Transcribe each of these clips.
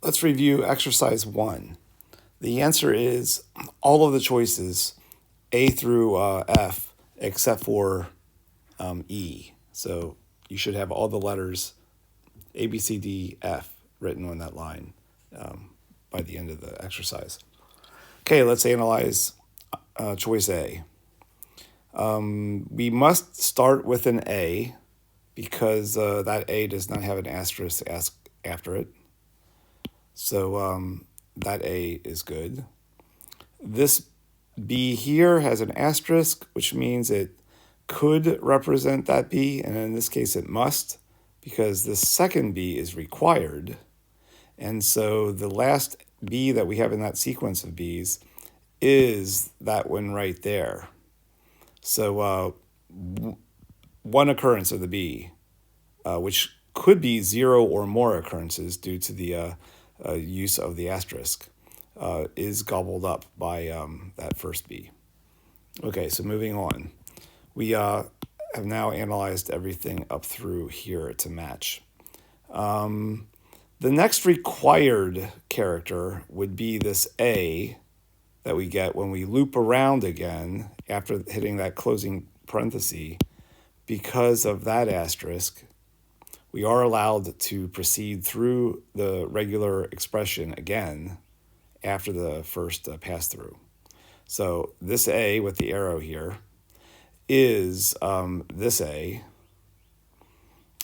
Let's review exercise 1. The answer is all of the choices A through F except for E. So you should have all the letters A, B, C, D, F written on that line by the end of the exercise. Okay, let's analyze choice A. We must start with an A because that A does not have an asterisk after it. So that A is good. This B here has an asterisk, which means it could represent that B, and in this case it must, because this second B is required. And so the last B that we have in that sequence of Bs is that one right there. So one occurrence of the B, which could be 0 or more occurrences due to the use of the asterisk, is gobbled up by that first B. Okay, so moving on. We have now analyzed everything up through here to match. The next required character would be this A that we get when we loop around again after hitting that closing parenthesis. Because of that asterisk, we are allowed to proceed through the regular expression again after the first pass-through. So this A with the arrow here is this A,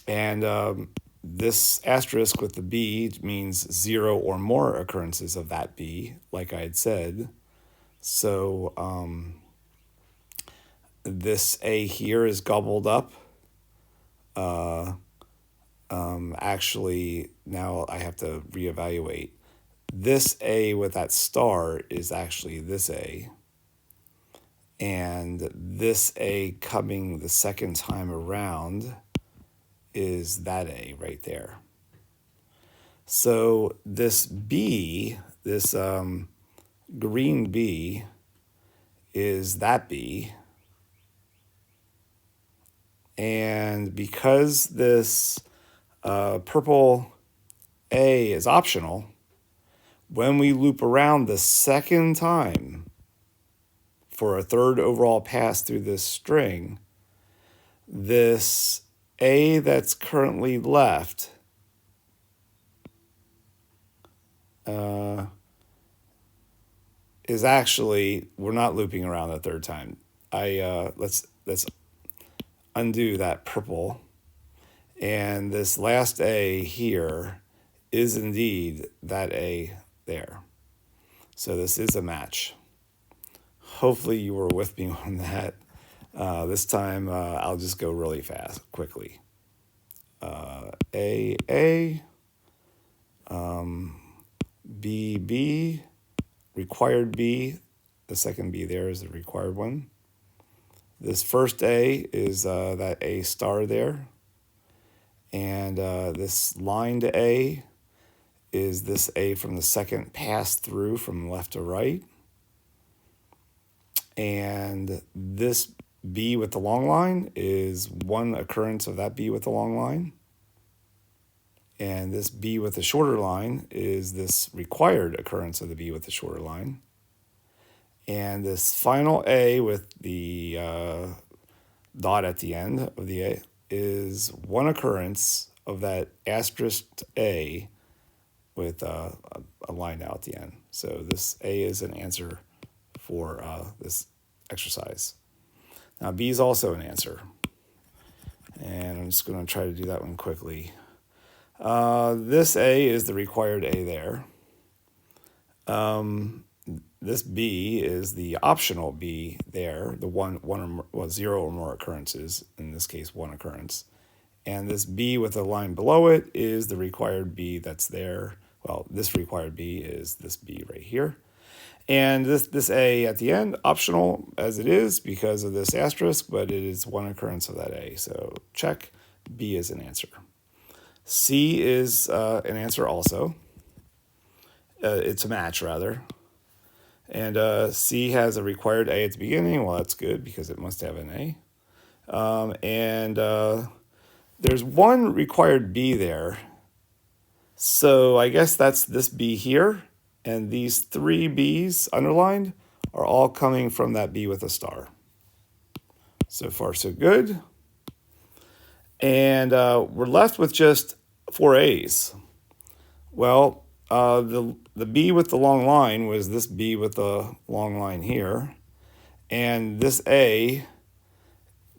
and this asterisk with the B means 0 or more occurrences of that B, like I had said. So this A here is gobbled up. Actually, now I have to reevaluate. This A with that star is actually this A. And this A coming the second time around is that A right there. So this B, this green B, is that B. And because this purple A is optional, when we loop around the second time for a third overall pass through this string, this A that's currently left is actually, we're not looping around the third time. Let's undo that purple. And this last A here is indeed that A there. So this is a match. Hopefully you were with me on that. This time I'll just go really quickly. A, B, B, required B. The second B there is the required one. This first A is that A star there. And this line to A is this A from the second pass through from left to right. And this B with the long line is one occurrence of that B with the long line. And this B with the shorter line is this required occurrence of the B with the shorter line. And this final A with the dot at the end of the A is one occurrence of that asterisked A with a line out at the end. So this A is an answer for this exercise. Now B is also an answer. And I'm just going to try to do that one quickly. This A is the required A there. This B is the optional B there, the 0 or more occurrences, in this case one occurrence. And this B with the line below it is the required B that's there. Well, this required B is this B right here. And this A at the end, optional as it is because of this asterisk, but it is one occurrence of that A. So check, B is an answer. C is an answer also. It's a match, rather. And C has a required A at the beginning. Well, that's good because it must have an A. And there's one required B there So I guess that's this B here. And these three B's underlined are all coming from that B with a star. So far, so good. And we're left with just 4A's. Well, the B with the long line was this B with the long line here. And this A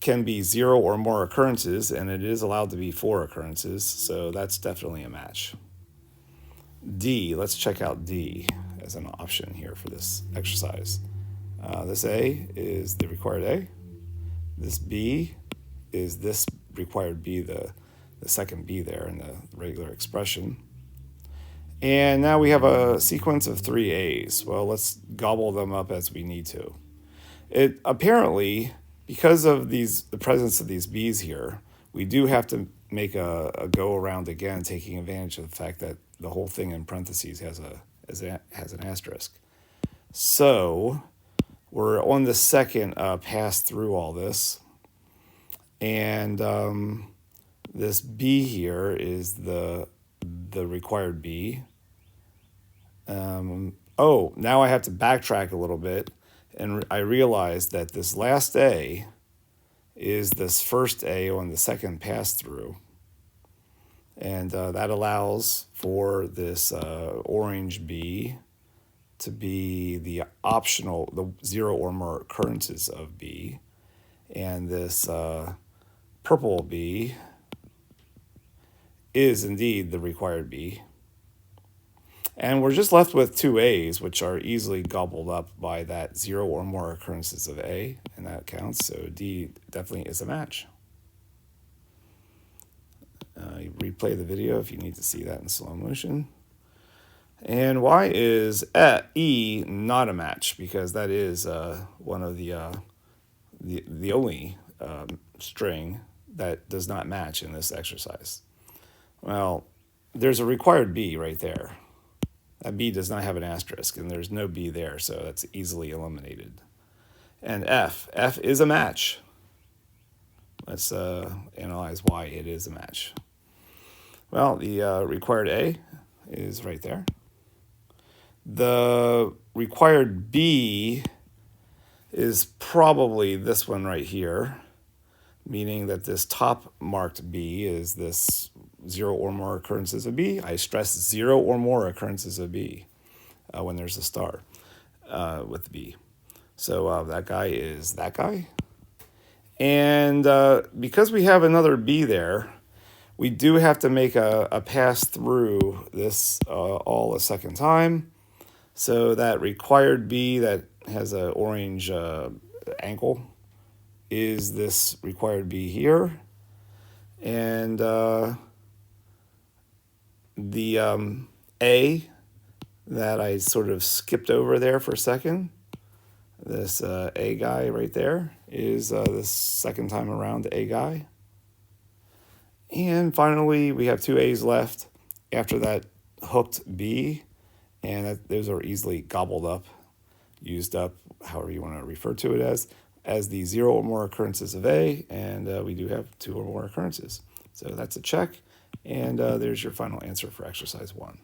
can be 0 or more occurrences, and it is allowed to be 4 occurrences, so that's definitely a match. D, let's check out D as an option here for this exercise. This A is the required A. This B is this required B, the second B there in the regular expression. And now we have a sequence of 3 A's. Well, let's gobble them up as we need to. It apparently, because of the presence of these B's here, we do have to make a go around again, taking advantage of the fact that the whole thing in parentheses has an asterisk. So we're on the second pass through all this, and this B here is the required B. Oh, now I have to backtrack a little bit, and I realized that this last A is this first A on the second pass through. And that allows for this orange B to be the optional, the 0 or more occurrences of B. And this purple B is indeed the required B. And we're just left with 2 A's, which are easily gobbled up by that 0 or more occurrences of A, and that counts. So D definitely is a match. You replay the video if you need to see that in slow motion. And why is E not a match? Because that is one of the only string that does not match in this exercise. Well, there's a required B right there. That B does not have an asterisk, and there's no B there, so that's easily eliminated. And F is a match. Let's analyze why it is a match. Well, the required A is right there. The required B is probably this one right here, meaning that this top marked B is this 0 or more occurrences of B. I stress 0 or more occurrences of B when there's a star with B. So that guy is that guy. And because we have another B there, we do have to make a pass through this all a second time. So that required B that has an orange ankle is this required B here. And the A that I sort of skipped over there for a second, this A guy right there is this second time around A guy. And finally, we have 2 A's left after that hooked B, and those are easily gobbled up, used up, however you want to refer to it as the 0 or more occurrences of A, and we do have 2 or more occurrences. So that's a check, and there's your final answer for exercise 1.